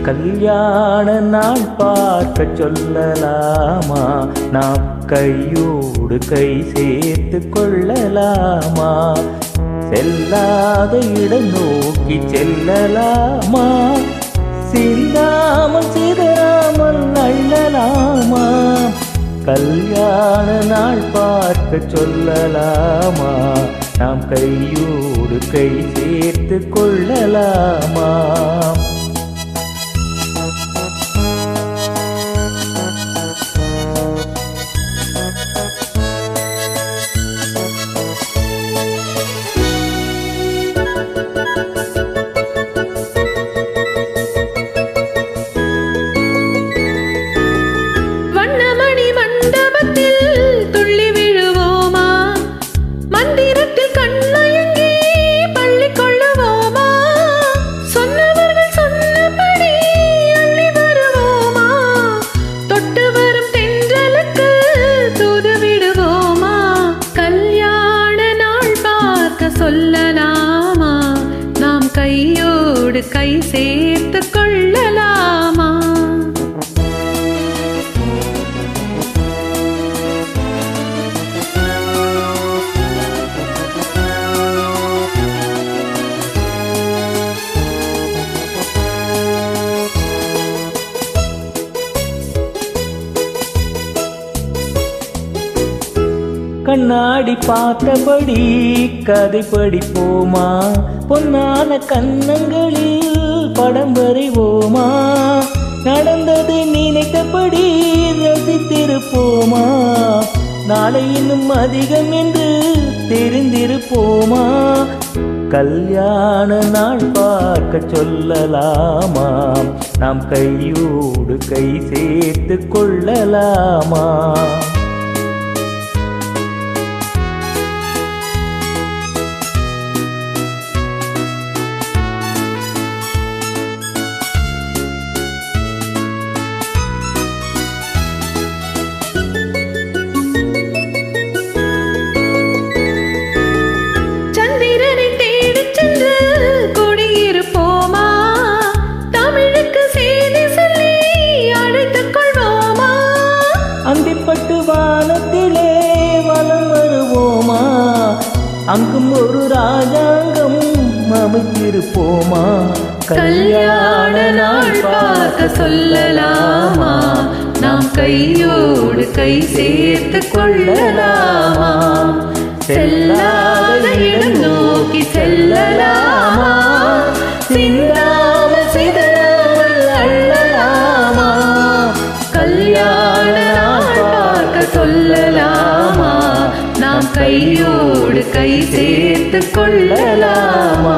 கல்யாண நாள் பார்க்க சொல்லலாமா? நாம் கையோடு கை சேர்த்து கொள்ளலாமா? செல்லாத இடம் நோக்கி செல்லலாமா? சிந்தாமல் சிதறாமல் அள்ளலாமா? கல்யாண நாள் பார்க்க சொல்லலாமா? நாம் கையோடு கை சேர்த்து கொள்ளலாமா? சொல்லலாமா? நாம் கையோடு கை சேர்த்து கொள்ளலாமா? கண்ணாடி பார்த்தபடி கதை படிப்போமா? பொன்னான கன்னங்களில் படம் வரைவோமா? நடந்தது நினைத்தபடி ரசித்திருப்போமா? நாளை இன்னும் அதிகம் என்று தெரிந்திருப்போமா? கல்யாண நாள் பார்க்க சொல்லலாமா? நாம் கையோடு கை சேர்த்து கொள்ளலாமா? அந்திப்பட்டு வானத்திலே வலம் வருவோமா? அங்கும் ஒரு ராஜாங்கம் அமைத்திருப்போமா? கல்யாண நாள் பார்க்க சொல்லலாமா? நாம் கையோடு கை சேர்த்து கொள்ளலாமா? செல்லாத இடம் நோக்கி செல்லலாமா? சிந்தாமல் சிதறாமல் அள்ளலாமா? கல்யாண சொல்லலாமா? நாம் கையோடு கை சேர்த்து கொள்ளலாமா?